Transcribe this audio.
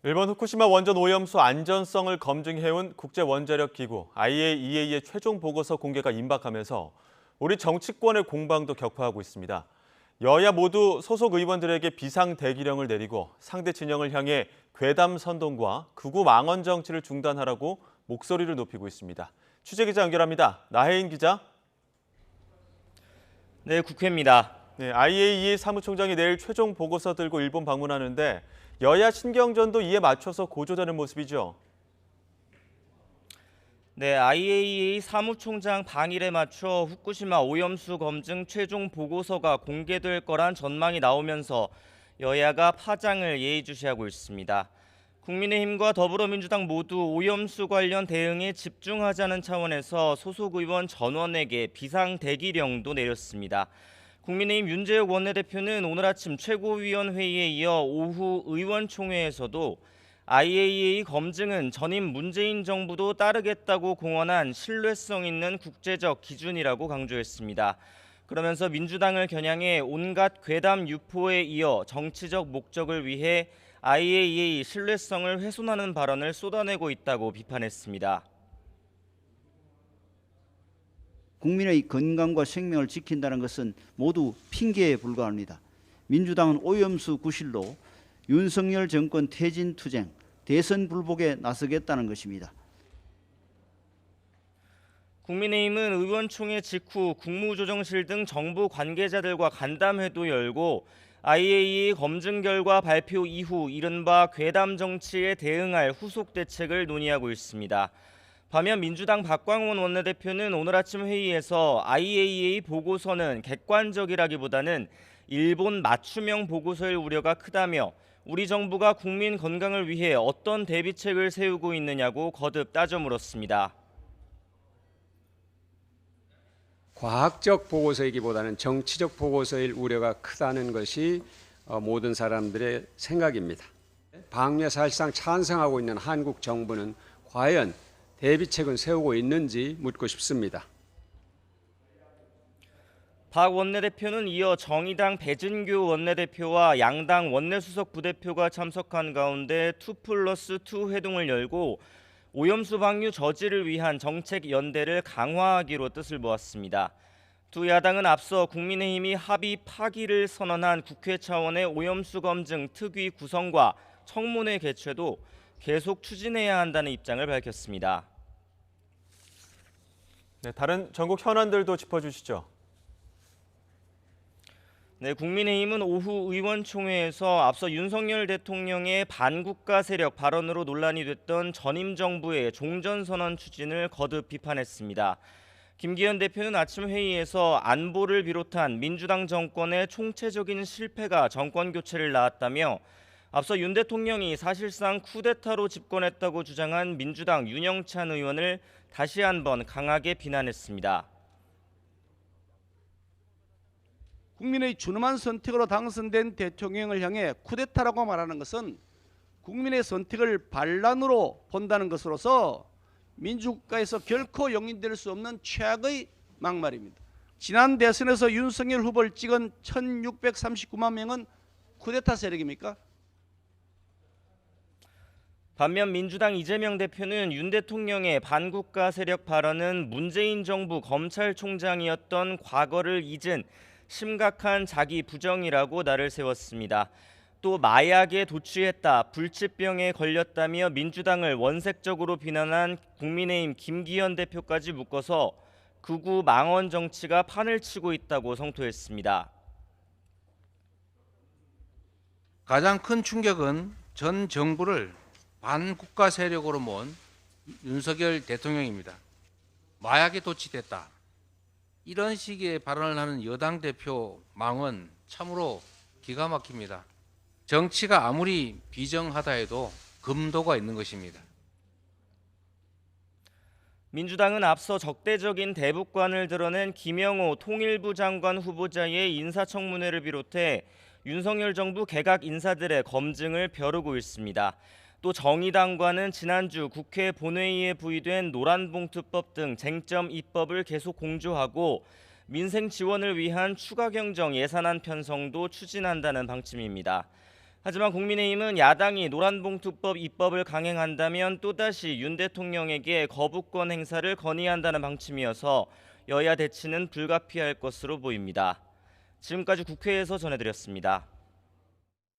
일본 후쿠시마 원전 오염수 안전성을 검증해온 국제원자력기구 IAEA의 최종 보고서 공개가 임박하면서 우리 정치권의 공방도 격화하고 있습니다. 여야 모두 소속 의원들에게 비상대기령을 내리고 상대 진영을 향해 괴담 선동과 극우 망언 정치를 중단하라고 목소리를 높이고 있습니다. 취재기자 연결합니다. 나혜인 기자. 네, 국회입니다. IAEA 사무총장이 내일 최종 보고서 들고 일본 방문하는데 여야 신경전도 이에 맞춰서 고조되는 모습이죠. 네, IAEA 사무총장 방일에 맞춰 후쿠시마 오염수 검증 최종 보고서가 공개될 거란 전망이 나오면서 여야가 파장을 예의주시하고 있습니다. 국민의힘과 더불어민주당 모두 오염수 관련 대응에 집중하자는 차원에서 소속 의원 전원에게 비상대기령도 내렸습니다. 국민의힘 윤재욱 원내대표는 오늘 아침 최고위원회의에 이어 오후 의원총회에서도 IAEA 검증은 전임 문재인 정부도 따르겠다고 공언한 신뢰성 있는 국제적 기준이라고 강조했습니다. 그러면서 민주당을 겨냥해 온갖 괴담 유포에 이어 정치적 목적을 위해 IAEA 신뢰성을 훼손하는 발언을 쏟아내고 있다고 비판했습니다. 국민의 건강과 생명을 지킨다는 것은 모두 핑계에 불과합니다. 민주당은 오염수 구실로 윤석열 정권 퇴진 투쟁, 대선 불복에 나서겠다는 것입니다. 국민의힘은 의원총회 직후 국무조정실 등 정부 관계자들과 간담회도 열고 IAEA 검증 결과 발표 이후 이른바 괴담 정치에 대응할 후속 대책을 논의하고 있습니다. 반면 민주당 박광원 원내대표는 오늘 아침 회의에서 IAEA 보고서는 객관적이라기보다는 일본 맞춤형 보고서일 우려가 크다며 우리 정부가 국민 건강을 위해 어떤 대비책을 세우고 있느냐고 거듭 따져 물었습니다. 과학적 보고서이기보다는 정치적 보고서일 우려가 크다는 것이 모든 사람들의 생각입니다. 방류에 사실상 찬성하고 있는 한국 정부는 과연 대비책은 세우고 있는지 묻고 싶습니다. 박 원내대표는 이어 정의당 배진규 원내대표와 양당 원내수석 부대표가 참석한 가운데 2+2 회동을 열고 오염수 방류 저지를 위한 정책 연대를 강화하기로 뜻을 모았습니다. 두 야당은 앞서 국민의힘이 합의 파기를 선언한 국회 차원의 오염수 검증 특위 구성과 청문회 개최도 계속 추진해야 한다는 입장을 밝혔습니다. 다른 전국 현안들도 짚어주시죠. 네, 국민의힘은 오후 의원총회에서 앞서 윤석열 대통령의 반국가 세력 발언으로 논란이 됐던 전임 정부의 종전선언 추진을 거듭 비판했습니다. 김기현 대표는 아침 회의에서 안보를 비롯한 민주당 정권의 총체적인 실패가 정권 교체를 낳았다며 앞서 윤 대통령이 사실상 쿠데타로 집권했다고 주장한 민주당 윤영찬 의원을 다시 한번 강하게 비난했습니다. 국민의 준엄한 선택으로 당선된 대통령을 향해 쿠데타라고 말하는 것은 국민의 선택을 반란으로 본다는 것으로서 민주국가에서 결코 용인될 수 없는 최악의 막말입니다. 지난 대선에서 윤석열 후보를 찍은 1639만 명은 쿠데타 세력입니까? 반면 민주당 이재명 대표는 윤 대통령의 반국가 세력 발언은 문재인 정부 검찰총장이었던 과거를 잊은 심각한 자기 부정이라고 날을 세웠습니다. 또 마약에 도취했다, 불치병에 걸렸다며 민주당을 원색적으로 비난한 국민의힘 김기현 대표까지 묶어서 극우 망언 정치가 판을 치고 있다고 성토했습니다. 가장 큰 충격은 전 정부를 반국가 세력으로 모은 윤석열 대통령입니다. 마약에 도취됐다. 이런 식의 발언을 하는 여당 대표 망언 참으로 기가 막힙니다. 정치가 아무리 비정하다 해도 금도가 있는 것입니다. 민주당은 앞서 적대적인 대북관을 드러낸 김영호 통일부 장관 후보자의 인사청문회를 비롯해 윤석열 정부 개각 인사들의 검증을 벼르고 있습니다. 또 정의당과는 지난주 국회 본회의에 부의된 노란봉투법 등 쟁점 입법을 계속 공조하고 민생 지원을 위한 추가 경정 예산안 편성도 추진한다는 방침입니다. 하지만 국민의힘은 야당이 노란봉투법 입법을 강행한다면 또다시 윤 대통령에게 거부권 행사를 건의한다는 방침이어서 여야 대치는 불가피할 것으로 보입니다. 지금까지 국회에서 전해드렸습니다.